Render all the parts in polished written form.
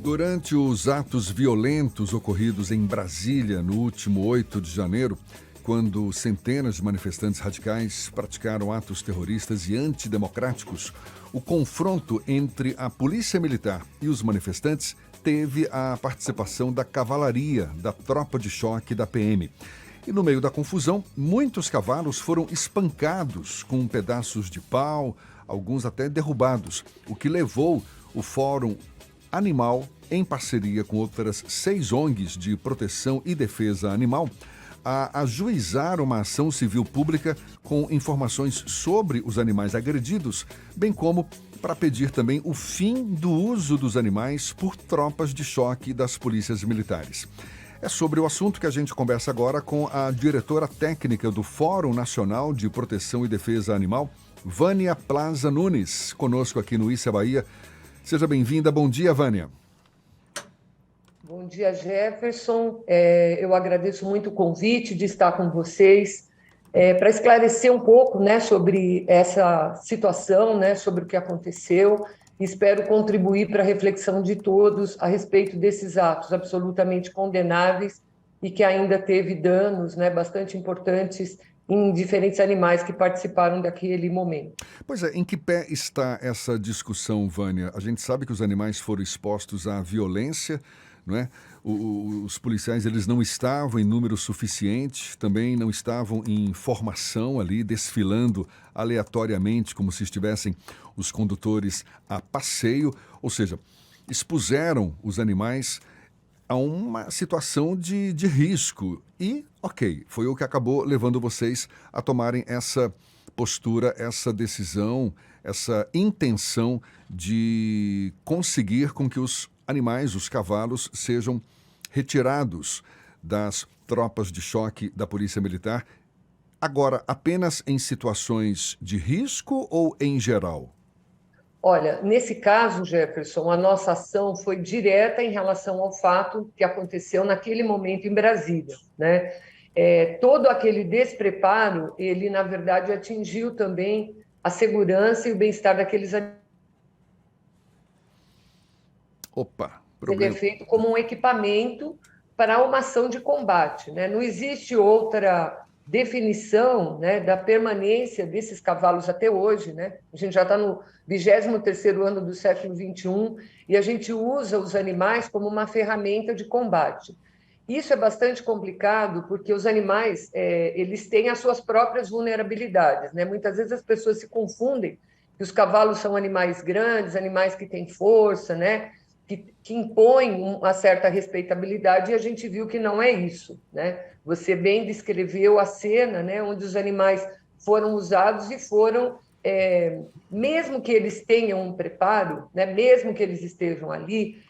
Durante os atos violentos ocorridos em Brasília no último 8 de janeiro, quando centenas de manifestantes radicais praticaram atos terroristas e antidemocráticos, o confronto entre a polícia militar e os manifestantes teve a participação da cavalaria, da tropa de choque da PM. E no meio da confusão, muitos cavalos foram espancados com pedaços de pau, alguns até derrubados, o que levou o Fórum Animal, em parceria com outras 6 ONGs de proteção e defesa animal, a ajuizar uma ação civil pública com informações sobre os animais agredidos, bem como para pedir também o fim do uso dos animais por tropas de choque das polícias militares. É sobre o assunto que a gente conversa agora com a diretora técnica do Fórum Nacional de Proteção e Defesa Animal, Vânia Plaza Nunes, conosco aqui no Issa Bahia. Seja bem-vinda. Bom dia, Vânia. Bom dia, Jefferson. Eu agradeço muito o convite de estar com vocês para esclarecer um pouco, né, sobre essa situação, né, sobre o que aconteceu. Espero contribuir para a reflexão de todos a respeito desses atos absolutamente condenáveis e que ainda teve danos, né, bastante importantes em diferentes animais que participaram daquele momento. Pois é, em que pé está essa discussão, Vânia? A gente sabe que os animais foram expostos à violência, não é? Os policiais, eles não estavam em número suficiente, também não estavam em formação ali, desfilando aleatoriamente, como se estivessem os condutores a passeio, ou seja, expuseram os animais a uma situação de risco. E, ok, foi o que acabou levando vocês a tomarem essa postura, essa decisão, essa intenção de conseguir com que os animais, os cavalos, sejam retirados das tropas de choque da Polícia Militar. Agora, apenas em situações de risco ou em geral? Olha, nesse caso, Jefferson, a nossa ação foi direta em relação ao fato que aconteceu naquele momento em Brasília, né? Todo aquele despreparo, ele, na verdade, atingiu também a segurança e o bem-estar daqueles animais. Ele é feito como um equipamento para uma ação de combate, né? Não existe outra definição, né, da permanência desses cavalos até hoje, né? A gente já está no 23º ano do século XXI e a gente usa os animais como uma ferramenta de combate. Isso é bastante complicado porque os animais eles têm as suas próprias vulnerabilidades, né? Muitas vezes as pessoas se confundem que os cavalos são animais grandes, animais que têm força, né? Que impõem uma certa respeitabilidade, e a gente viu que não é isso, né? Você bem descreveu a cena, né, onde os animais foram usados e foram, mesmo que eles tenham um preparo, né, mesmo que eles estejam ali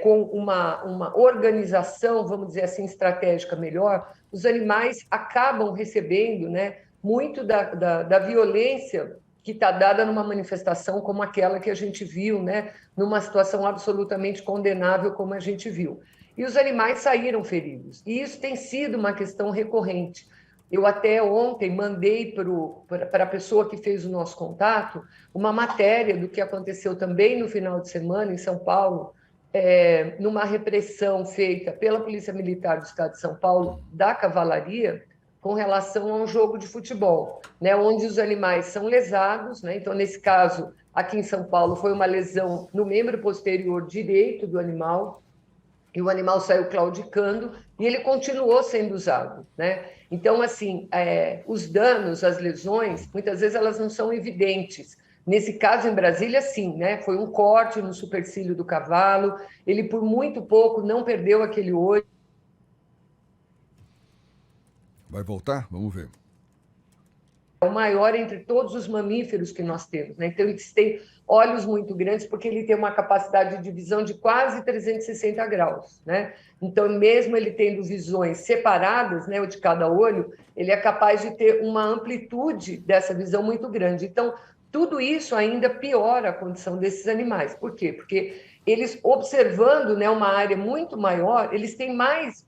com uma organização, vamos dizer assim, estratégica melhor, os animais acabam recebendo, né, muito da violência que está dada numa manifestação como aquela que a gente viu, né, numa situação absolutamente condenável como a gente viu. E os animais saíram feridos. E isso tem sido uma questão recorrente. Eu até ontem mandei para a pessoa que fez o nosso contato uma matéria do que aconteceu também no final de semana em São Paulo, numa repressão feita pela Polícia Militar do Estado de São Paulo, da cavalaria, com relação a um jogo de futebol, né, onde os animais são lesados, né? Então, nesse caso, aqui em São Paulo, foi uma lesão no membro posterior direito do animal, e o animal saiu claudicando, e ele continuou sendo usado, né? Então, assim, os danos, as lesões, muitas vezes elas não são evidentes. Nesse caso, em Brasília, sim, né? Foi um corte no supercílio do cavalo, ele por muito pouco não perdeu aquele olho. Vai voltar? Vamos ver. É o maior entre todos os mamíferos que nós temos, né? Então, eles têm olhos muito grandes porque ele tem uma capacidade de visão de quase 360 graus, né? Então, mesmo ele tendo visões separadas, né, de cada olho, ele é capaz de ter uma amplitude dessa visão muito grande. Então, tudo isso ainda piora a condição desses animais. Por quê? Porque eles, observando, né, uma área muito maior, eles têm mais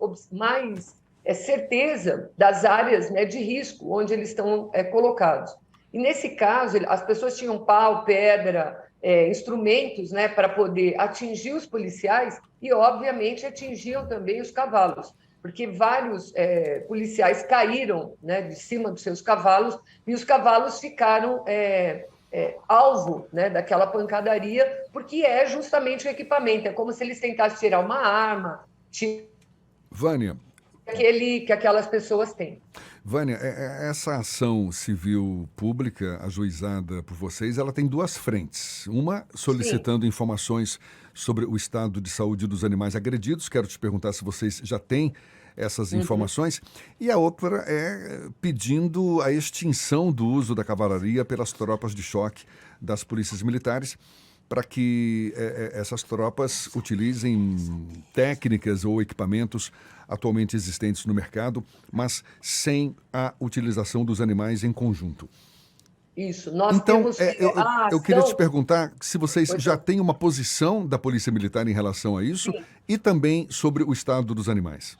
certeza das áreas, né, de risco onde eles estão colocados. E nesse caso, as pessoas tinham pau, pedra, instrumentos, né, para poder atingir os policiais e, obviamente, atingiam também os cavalos, porque vários policiais caíram, né, de cima dos seus cavalos e os cavalos ficaram alvo, né, daquela pancadaria, porque é justamente o equipamento, é como se eles tentassem tirar uma arma, Vânia, que aquelas pessoas têm. Vânia, essa ação civil pública ajuizada por vocês, ela tem duas frentes. Uma solicitando informações sobre o estado de saúde dos animais agredidos. Quero te perguntar se vocês já têm essas informações. E a outra é pedindo a extinção do uso da cavalaria pelas tropas de choque das polícias militares, para que essas tropas utilizem técnicas ou equipamentos atualmente existentes no mercado, mas sem a utilização dos animais em conjunto. Isso, nós Então, temos eu queria te perguntar se vocês Pois já não. têm uma posição da Polícia Militar em relação a isso Sim. e também sobre o estado dos animais.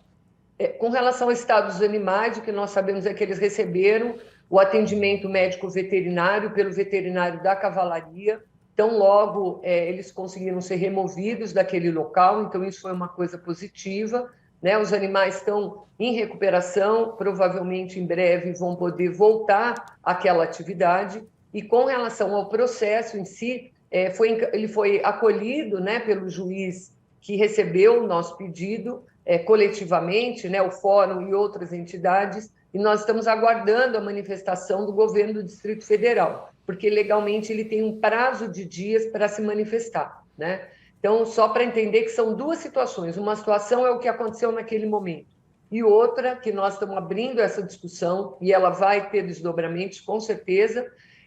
Com relação ao estado dos animais, o que nós sabemos é que eles receberam o atendimento médico veterinário pelo veterinário da cavalaria. Então, logo, eles conseguiram ser removidos daquele local, então isso foi uma coisa positiva, né? Os animais estão em recuperação, provavelmente em breve vão poder voltar àquela atividade. E com relação ao processo em si, ele foi acolhido, né, pelo juiz que recebeu o nosso pedido, coletivamente, né, o Fórum e outras entidades, e nós estamos aguardando a manifestação do governo do Distrito Federal, porque legalmente ele tem um prazo de dias para se manifestar, né? Então, só para entender que são duas situações. Uma situação é o que aconteceu naquele momento, e outra, que nós estamos abrindo essa discussão, e ela vai ter desdobramentos, com certeza,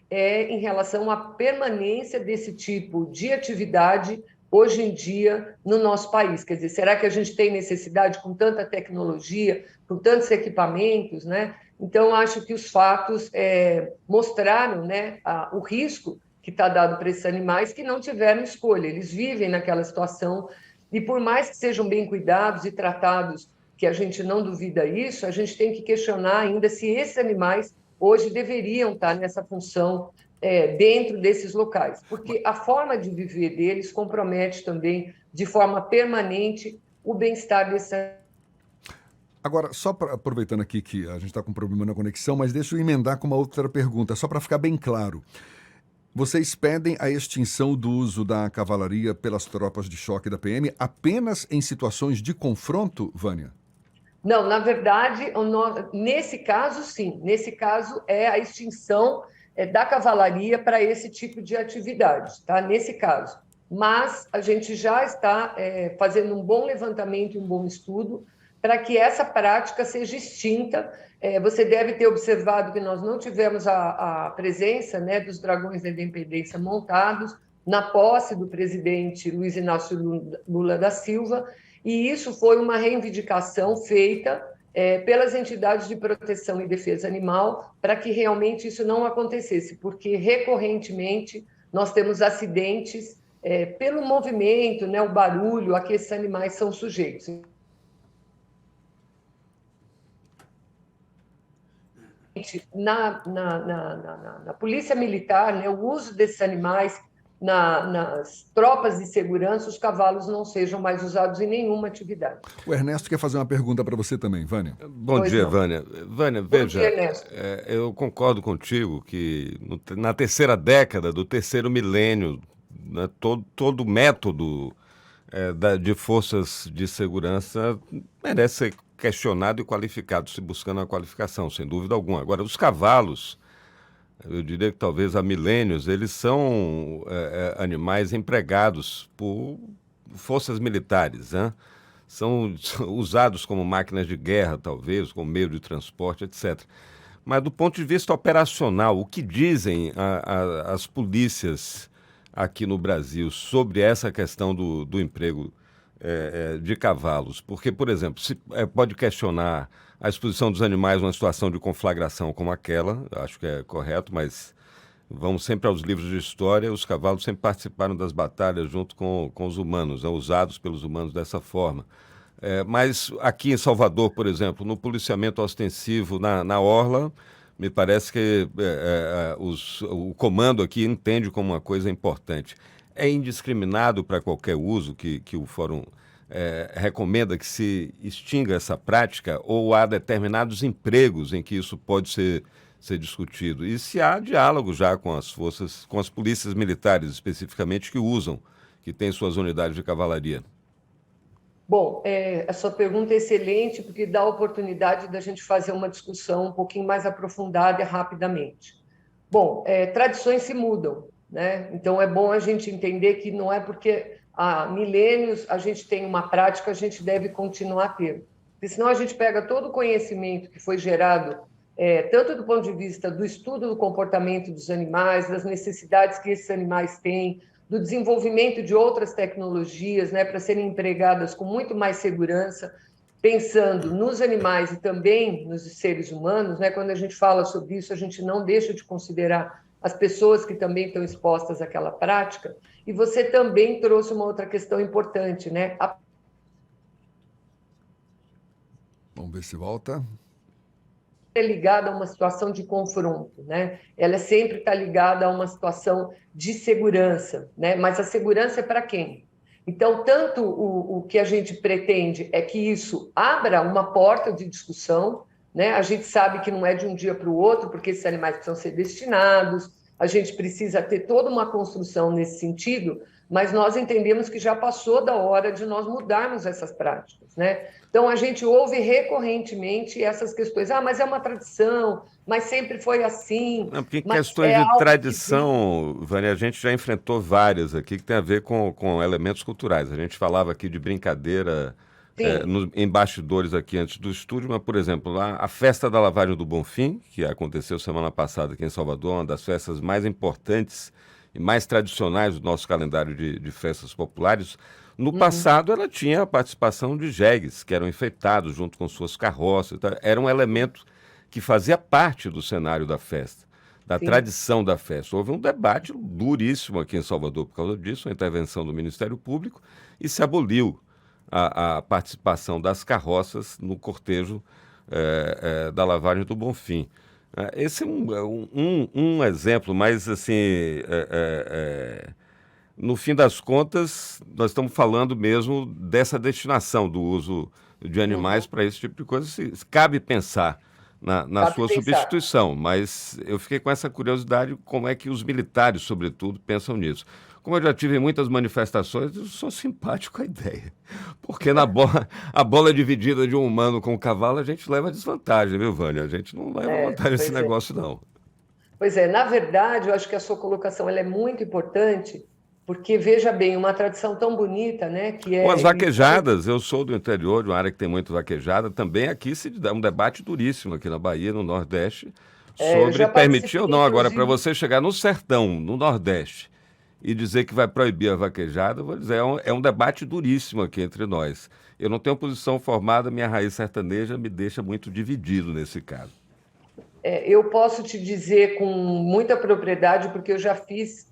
em relação à permanência desse tipo de atividade hoje em dia no nosso país. Quer dizer, será que a gente tem necessidade com tanta tecnologia, com tantos equipamentos, né? Então, acho que os fatos mostraram, né, o risco que está dado para esses animais que não tiveram escolha, eles vivem naquela situação e por mais que sejam bem cuidados e tratados, que a gente não duvida isso, a gente tem que questionar ainda se esses animais hoje deveriam estar nessa função dentro desses locais, porque a forma de viver deles compromete também, de forma permanente, o bem-estar desses. Agora, aproveitando aqui que a gente está com um problema na conexão, mas deixa eu emendar com uma outra pergunta, só para ficar bem claro. Vocês pedem a extinção do uso da cavalaria pelas tropas de choque da PM apenas em situações de confronto, Vânia? Não, na verdade, nesse caso, sim. Nesse caso, é a extinção da cavalaria para esse tipo de atividade, tá? Nesse caso. Mas a gente já está fazendo um bom levantamento e um bom estudo para que essa prática seja extinta. Você deve ter observado que nós não tivemos a presença, né, dos Dragões da Independência montados na posse do presidente Luiz Inácio Lula da Silva, e isso foi uma reivindicação feita pelas entidades de proteção e defesa animal para que realmente isso não acontecesse, porque recorrentemente nós temos acidentes pelo movimento, né, o barulho a que esses animais são sujeitos. Na Polícia Militar, né, o uso desses animais nas tropas de segurança, os cavalos não sejam mais usados em nenhuma atividade. O Ernesto quer fazer uma pergunta para você também, Vânia. Bom dia, Vânia. Vânia, veja, dia, Ernesto. Eu concordo contigo que na terceira década do terceiro milênio, né, todo método de forças de segurança merece ser questionado e qualificado, se buscando a qualificação, sem dúvida alguma. Agora, os cavalos, eu diria que talvez há milênios, eles são animais empregados por forças militares, né? São usados como máquinas de guerra, talvez, como meio de transporte, etc. Mas do ponto de vista operacional, o que dizem as polícias aqui no Brasil sobre essa questão do emprego de cavalos? Porque, por exemplo, pode questionar a exposição dos animais numa situação de conflagração como aquela, acho que é correto, mas vamos sempre aos livros de história, os cavalos sempre participaram das batalhas junto com os humanos, né, usados pelos humanos dessa forma. Mas aqui em Salvador, por exemplo, no policiamento ostensivo na orla, Me parece que o comando aqui entende como uma coisa importante. É indiscriminado para qualquer uso que o Fórum recomenda que se extinga essa prática, ou há determinados empregos em que isso pode ser discutido? E se há diálogo já com as forças, com as polícias militares especificamente que têm suas unidades de cavalaria? Bom, a sua pergunta é excelente, porque dá a oportunidade da gente fazer uma discussão um pouquinho mais aprofundada e rapidamente. Bom, tradições se mudam, né? Então é bom a gente entender que não é porque há milênios a gente tem uma prática, a gente deve continuar a ter. Porque senão a gente pega todo o conhecimento que foi gerado, tanto do ponto de vista do estudo do comportamento dos animais, das necessidades que esses animais têm, do desenvolvimento de outras tecnologias, né, para serem empregadas com muito mais segurança, pensando nos animais e também nos seres humanos, né? Quando a gente fala sobre isso, a gente não deixa de considerar as pessoas que também estão expostas àquela prática. E você também trouxe uma outra questão importante, né? Vamos ver se volta. É ligada a uma situação de confronto, né? Ela sempre está ligada a uma situação de segurança, né? Mas a segurança é para quem? Então, tanto o que a gente pretende é que isso abra uma porta de discussão, né? A gente sabe que não é de um dia para o outro, porque esses animais precisam ser destinados, a gente precisa ter toda uma construção nesse sentido, mas nós entendemos que já passou da hora de nós mudarmos essas práticas, né? Então, a gente ouve recorrentemente essas questões. Ah, mas é uma tradição, mas sempre foi assim. Não, porque Mas questões de algo tradição, Vânia, a gente já enfrentou várias aqui que tem a ver com elementos culturais. A gente falava aqui de brincadeira sim, em bastidores aqui antes do estúdio, mas, por exemplo, a festa da Lavagem do Bonfim, que aconteceu semana passada aqui em Salvador, uma das festas mais importantes e mais tradicionais do nosso calendário de festas populares. No passado, ela tinha a participação de jegues, que eram enfeitados junto com suas carroças. Tá? Era um elemento que fazia parte do cenário da festa, da sim. tradição da festa. Houve um debate duríssimo aqui em Salvador por causa disso, a intervenção do Ministério Público, e se aboliu a participação das carroças no cortejo da Lavagem do Bonfim. Esse é um exemplo, mas assim, no fim das contas, nós estamos falando mesmo dessa destinação do uso de animais para esse tipo de coisa. Cabe pensar na Cabe sua pensar. substituição, mas eu fiquei com essa curiosidade, como é que os militares, sobretudo, pensam nisso. Como eu já tive em muitas manifestações, eu sou simpático à ideia. Porque a bola dividida de um humano com um cavalo, a gente leva desvantagem, viu, Vânia? A gente não leva vantagem nesse Pois é. negócio, não. Pois é, na verdade, eu acho que a sua colocação ela é muito importante, porque, veja bem, uma tradição tão bonita, né, que Ou as é... vaquejadas, eu sou do interior, de uma área que tem muito vaquejada, também aqui se dá um debate duríssimo aqui na Bahia, no Nordeste, Eu sobre já permitir participei, ou não. Agora, para inclusive, você chegar no sertão, no Nordeste, e dizer que vai proibir a vaquejada, eu vou dizer, é um debate duríssimo aqui entre nós. Eu não tenho posição formada, minha raiz sertaneja me deixa muito dividido nesse caso. eu posso te dizer com muita propriedade, porque eu já fiz,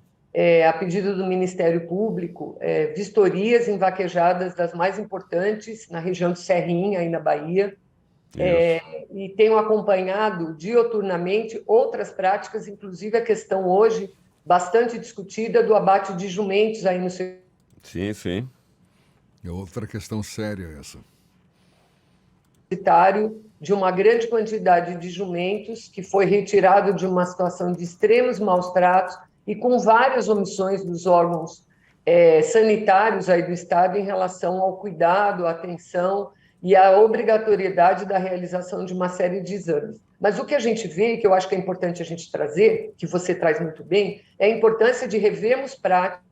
a pedido do Ministério Público, vistorias em vaquejadas das mais importantes na região de Serrinha, aí na Bahia, Isso. e tenho acompanhado dioturnamente outras práticas, inclusive a questão hoje bastante discutida do abate de jumentos aí no Sim, sim. É outra questão séria essa. universitário, de uma grande quantidade de jumentos que foi retirado de uma situação de extremos maus tratos e com várias omissões dos órgãos sanitários aí do Estado em relação ao cuidado, à atenção e à obrigatoriedade da realização de uma série de exames. Mas o que a gente vê, que eu acho que é importante a gente trazer, que você traz muito bem, é a importância de revermos práticas.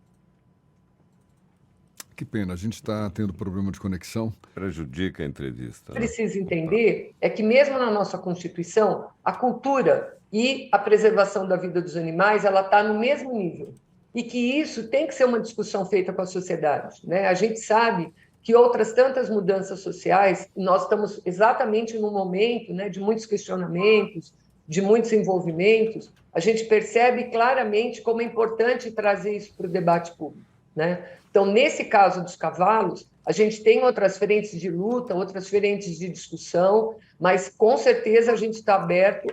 Que pena, a gente está tendo problema de conexão. Prejudica a entrevista, né? Precisa entender é que mesmo na nossa Constituição, a cultura e a preservação da vida dos animais, ela está no mesmo nível. E que isso tem que ser uma discussão feita com a sociedade, né? A gente sabe que outras tantas mudanças sociais, nós estamos exatamente num momento, né, de muitos questionamentos, de muitos envolvimentos, a gente percebe claramente como é importante trazer isso para o debate público. né? Então, nesse caso dos cavalos, a gente tem outras frentes de luta, outras frentes de discussão, mas com certeza a gente está aberto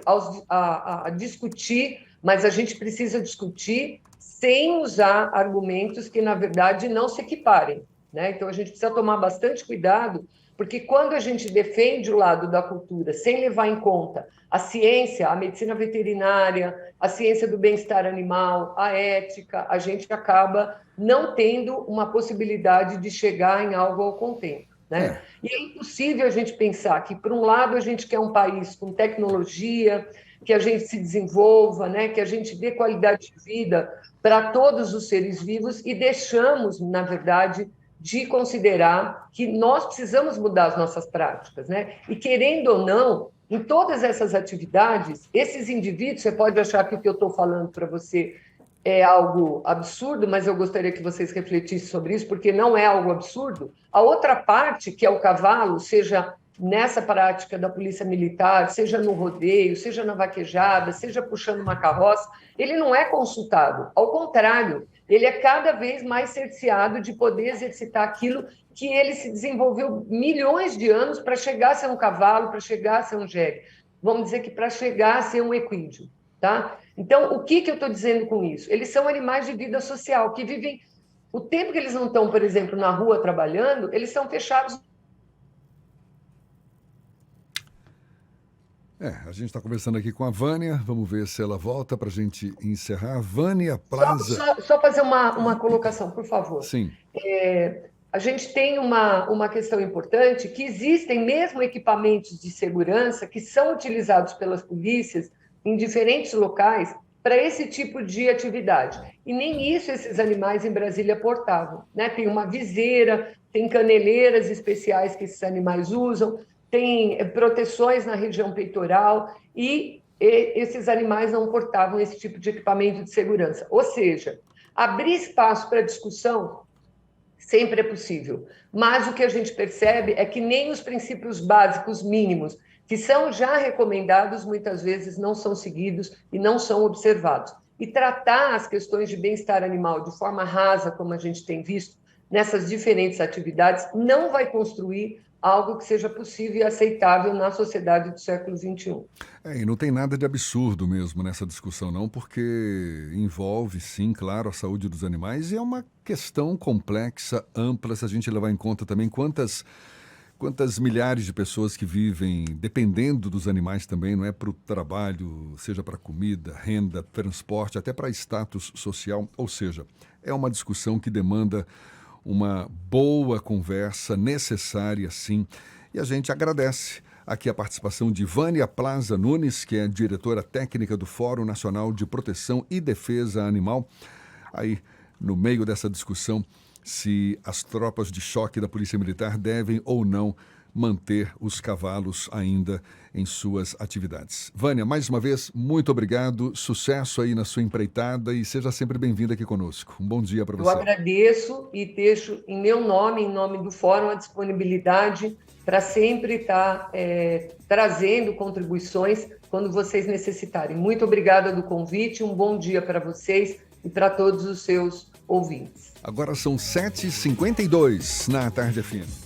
a discutir, mas a gente precisa discutir sem usar argumentos que, na verdade, não se equiparem, né? Então, a gente precisa tomar bastante cuidado, porque quando a gente defende o lado da cultura sem levar em conta a ciência, a medicina veterinária, a ciência do bem-estar animal, a ética, a gente acaba não tendo uma possibilidade de chegar em algo ao contento, né? E é impossível a gente pensar que, por um lado, a gente quer um país com tecnologia, que a gente se desenvolva, né? Que a gente dê qualidade de vida para todos os seres vivos e deixamos, na verdade, de considerar que nós precisamos mudar as nossas práticas, né? E, querendo ou não, em todas essas atividades, esses indivíduos, você pode achar que o que eu estou falando para você é algo absurdo, mas eu gostaria que vocês refletissem sobre isso, porque não é algo absurdo. A outra parte, que é o cavalo, seja nessa prática da polícia militar, seja no rodeio, seja na vaquejada, seja puxando uma carroça, ele não é consultado. Ao contrário, ele é cada vez mais cerceado de poder exercitar aquilo que ele se desenvolveu milhões de anos para chegar a ser um cavalo, para chegar a ser um jegue. Vamos dizer que para chegar a ser um equídeo, tá? Então, o que eu estou dizendo com isso? Eles são animais de vida social, que vivem... O tempo que eles não estão, por exemplo, na rua trabalhando, eles são fechados. A gente está conversando aqui com a Vânia, vamos ver se ela volta para a gente encerrar. Vânia Plaza... Só fazer uma colocação, por favor. Sim. A gente tem uma questão importante, que existem mesmo equipamentos de segurança que são utilizados pelas polícias em diferentes locais para esse tipo de atividade. E nem isso esses animais em Brasília portavam, né? Tem uma viseira, tem caneleiras especiais que esses animais usam, tem proteções na região peitoral e esses animais não portavam esse tipo de equipamento de segurança. Ou seja, abrir espaço para discussão sempre é possível, mas o que a gente percebe é que nem os princípios básicos mínimos, que são já recomendados, muitas vezes não são seguidos e não são observados. E tratar as questões de bem-estar animal de forma rasa, como a gente tem visto nessas diferentes atividades, não vai construir algo que seja possível e aceitável na sociedade do século XXI. E não tem nada de absurdo mesmo nessa discussão, não, porque envolve, sim, claro, a saúde dos animais e é uma questão complexa, ampla, se a gente levar em conta também quantas milhares de pessoas que vivem dependendo dos animais também, não é, para o trabalho, seja para comida, renda, transporte, até para status social, ou seja, é uma discussão que demanda uma boa conversa, necessária sim, e a gente agradece aqui a participação de Vânia Plaza Nunes, que é diretora técnica do Fórum Nacional de Proteção e Defesa Animal, aí no meio dessa discussão se as tropas de choque da Polícia Militar devem ou não manter os cavalos ainda em suas atividades. Vânia, mais uma vez, muito obrigado, sucesso aí na sua empreitada e seja sempre bem-vinda aqui conosco. Um bom dia para você. Eu agradeço e deixo em meu nome, em nome do Fórum, a disponibilidade para sempre estar trazendo contribuições quando vocês necessitarem. Muito obrigada do convite, um bom dia para vocês e para todos os seus ouvintes. Agora são 7h52 na Tarde FM.